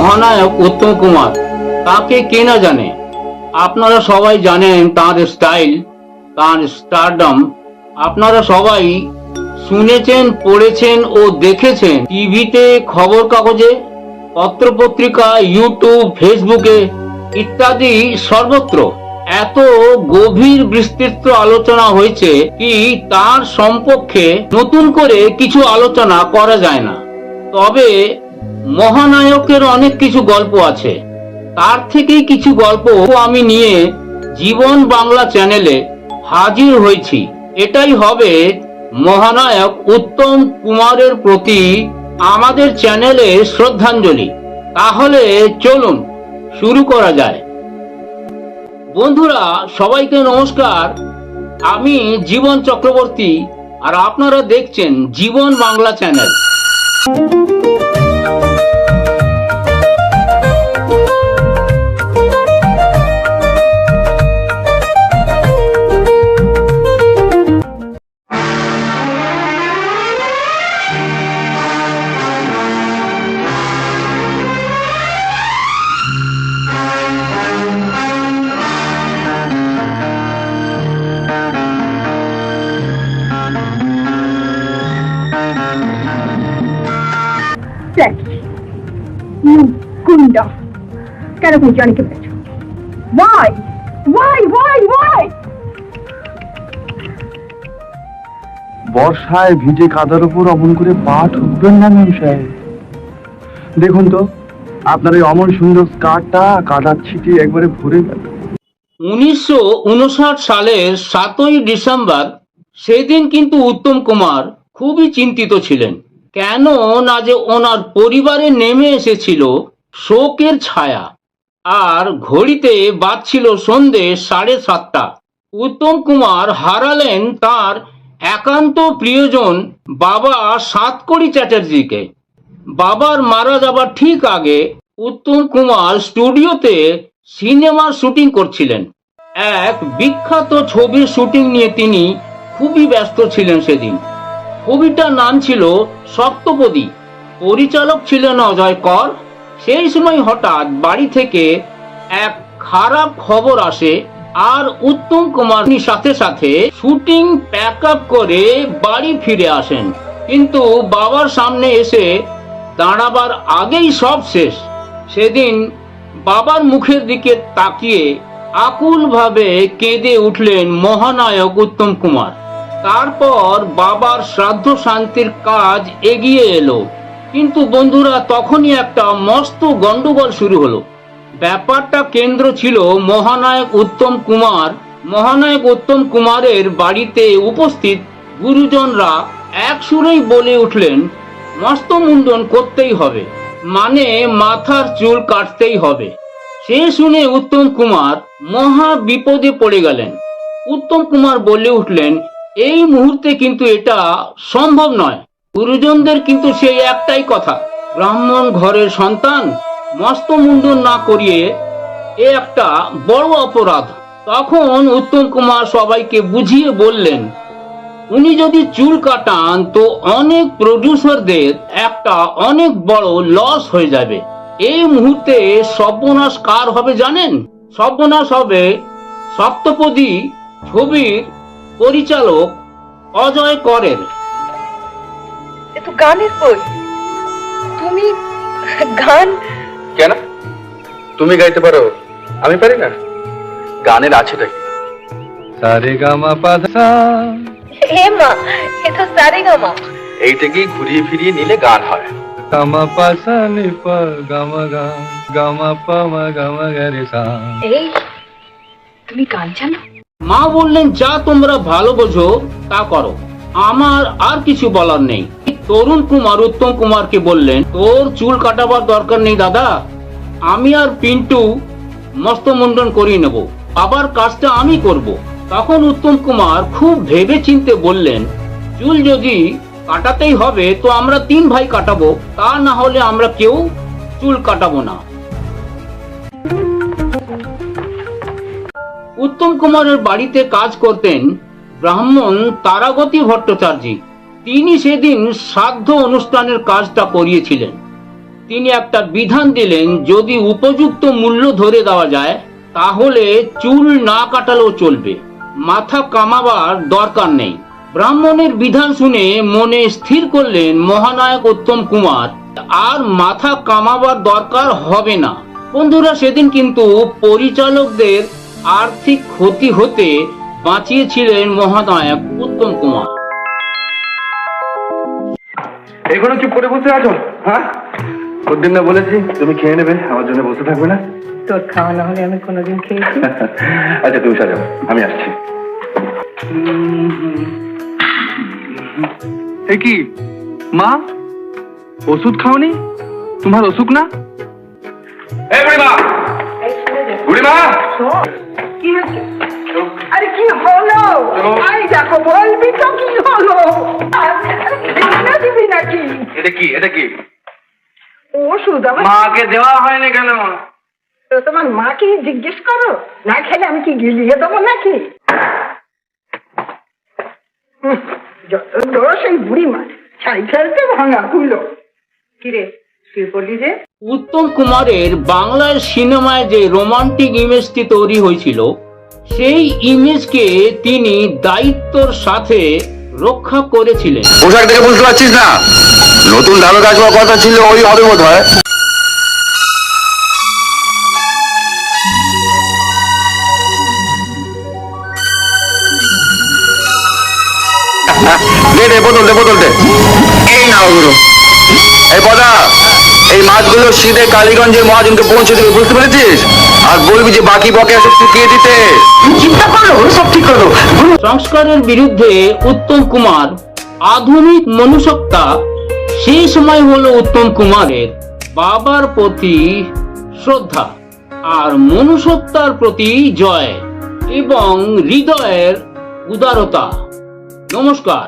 মহানায়ক উত্তম কুমার, তাকে কে না জানে। আপনারা সবাই জানেন তার স্টাইল, তার স্টারডম। আপনারা সবাই শুনেছেন, পড়েছেন ও দেখেছেন টিভিতে, খবর কাগজে, পত্রপত্রিকা, ইউটিউব, ফেসবুকে ইত্যাদি সর্বত্র এত গভীর বিস্তৃত আলোচনা হয়েছে কি তার সম্পর্কে নতুন করে কিছু আলোচনা করা যায় না। তবে মহানায়কের অনেক কিছু গল্প আছে, তার থেকেই কিছু গল্প আমি নিয়ে জীবন বাংলা চ্যানেলে হাজির হয়েছি। এটাই হবে মহানায়ক উত্তম কুমারের প্রতি আমাদের চ্যানেলে শ্রদ্ধাঞ্জলি। তাহলে চলুন শুরু করা যায়। বন্ধুরা সবাইকে নমস্কার, আমি জীবন চক্রবর্তী আর আপনারা দেখছেন জীবন বাংলা চ্যানেল। গুন্ডা কেন তুমি জনকে পেয়েছ? Why? বর্ষায় ভিজে কাদার উপর অমন করে পা ঠুকবেন না ম্যাম সাহেব। দেখুন তো আপনার এই অমন সুন্দর স্কার্টটা কাদার ছিটিয়ে একবারে ভরে গেল। 1959 সালের 7ই ডিসেম্বর, সেদিন কিন্তু উত্তম কুমার খুবই চিন্তিত ছিলেন। কেন না যে ওনার পরিবারে নেমে এসেছিল শোকের ছায়া, আর ঘড়িতে বাজছিল সন্ধে 7:30। উত্তম কুমার হারালেন তার একান্ত প্রিয়জন বাবা সাতকড়ি চ্যাটার্জিকে। বাবার মারা যাবার ঠিক আগে উত্তম কুমার স্টুডিওতে সিনেমার শুটিং করছিলেন। এক বিখ্যাত ছবির শুটিং নিয়ে তিনি খুবই ব্যস্ত ছিলেন সেদিন। ছবিটার নাম ছিল সপ্তপদী, পরিচালক ছিলেন অজয় কর। সেই সময় হঠাৎ বাড়ি থেকে এক খারাপ খবর আসে আর উত্তম কুমার সাথে সাথে শুটিং প্যাক আপ করে বাড়ি ফিরে আসেন। কিন্তু বাবার সামনে এসে দাঁড়াবার আগেই সব শেষ। সেদিন বাবার মুখের দিকে তাকিয়ে আকুল ভাবে কেঁদে উঠলেন মহানায়ক উত্তম কুমার। তারপর বাবার শ্রাদ্ধ শান্তির কাজ এগিয়ে এলো। কিন্তু বন্ধুরা তখনই একটা মস্ত গন্ডগোল শুরু হলো। ব্যাপারটা কেন্দ্র ছিল মহানায়ক উত্তম কুমার। মহানায়ক উত্তম কুমারের বাড়িতে উপস্থিত গুরুজনরা এক সুরেই বলে উঠলেন মস্ত মুন্ডন করতেই হবে, মানে মাথার চুল কাটতেই হবে। সে শুনে উত্তম কুমার মহা বিপদে পড়ে গেলেন। উত্তম কুমার বলে উঠলেন এই মুহূর্তে কিন্তু এটা সম্ভব নয়। গুরুজনদের কিন্তু সেই একটাই কথা, ব্রাহ্মণ ঘরের সন্তান, মস্ত মুন্ডন না করিয়ে এ একটা বড় অপরাধ। তখন উত্তম কুমার সবাইকে বুঝিয়ে বললেন উনি যদি চুল কাটান তো অনেক প্রডিউসারদের একটা অনেক বড় লস হয়ে যাবে। এই মুহূর্তে সর্বনাশ কার হবে জানেন? সর্বনাশ হবে সপ্তপদী ছবির পরিচালক অজয় করের। এত গানের বই, তুমি গান কেন তুমি গাইতে পারো, আমি পারি না? গানের আছেটা কি? সারে গামা পাধা, হে মা, এ তো সারেগামা। এইটাকেই ঘুরিয়ে ফিরিয়ে নিলে গান হয়। গামা পাসা নি পা গামা গা গামা পা মা গামা গা রে সা। এই তুমি গান জানো? মা বললেন যা তোমরা ভালো বোঝো তা করো, আমার আর কিছু বলার নেই। তরুণ কুমার উত্তম কুমারকে বললেন তোর চুল কাটাবার দরকার নেই দাদা, আমি আর পিন্টু মস্ত মুন্ডন করিয়ে নেব, বাবার কাজটা আমি করব। তখন উত্তম কুমার খুব ভেবে চিনতে বললেন চুল যদি কাটাতেই হবে তো আমরা 3 ভাই কাটাবো, তা না হলে আমরা কেউ চুল কাটাবো না। উত্তম কুমারের বাড়িতে কাজ করতেন ব্রাহ্মণ তারাগতি ভট্টাচার্য। তিনি সেদিন শ্রাদ্ধ অনুষ্ঠানের কাজটা করিয়েছিলেন। তিনি একটা বিধান দিলেন, যদি উপযুক্ত মূল্য ধরে দেওয়া যায় তাহলে চুল না কাটালেও চলবে, মাথা কামাবার দরকার নেই। ব্রাহ্মণের বিধান শুনে মনে স্থির করলেন মহানায়ক উত্তম কুমার, আর মাথা কামাবার দরকার হবে না। বন্ধুরা, সেদিন কিন্তু পরিচালকদের আর্থিক ক্ষতি হতে বাঁচিয়েছিলেন মহানায়ক উত্তম কুমার। এখনো চুপ করে বসে আছো? হ্যাঁ, ওদিন না বলেছি তুমি খেয়ে নেবে, আমার জন্য বসে থাকবে না। তোর খাওয়া না হলে আমি কোনোদিন খেয়েছি? আচ্ছা তুমি সাজাও, আমি আসছি। এ কি মা, ওষুধ খাওনি? তোমার অসুখ না? বুড়িমা, কি হয়েছে? আরে কি হলো? আরে দেখো, বলবি তো কি হলো? আরে দিবি নাকি? এটা কি, এটা কি? ওষুধ আমার মাকে দেওয়া হয়নি কেন? তো তোমার মাকে জিজ্ঞেস করো, না খেলে আমি কি গিলিয়ে দেবো নাকি? যত দোষ এই বুড়ি মা, ছাই ফেলতে ভাঙা হইল। কিরে, শুয়ে পড়লি যে? উত্তম কুমারের বাংলার সিনেমায় যে রোমান্টিক ইমেজটি তৈরি হয়েছিল, সেই ইমেজকে তিনি দায়িত্বর সাথে রক্ষা করেছিলেন। পোশাক দেখে বুঝতে পারছিস না? নতুন ধারক আসবার কথা ছিল, ওই হবে বোধ হয়। দে দে, বোতল দে, বোতল দে। এই নাও গুরু। এই পদা, এই মাছগুলো সিধে কালীগঞ্জের মহাজনকে পৌঁছে দেবে, বুঝতে পেরেছিস? আর বলবি যে বাকি বকে এসে চুকিয়ে দিতে। চিন্তা করো, সব ঠিক করো। সংস্কারের বিরুদ্ধে উত্তম কুমার, আধুনিক মনুষ্যত্বা, সেই সময় হলো উত্তম কুমারের বাবার প্রতি শ্রদ্ধা আর মনুষ্যত্বার প্রতি জয় এবং হৃদয়ের উদারতা। নমস্কার।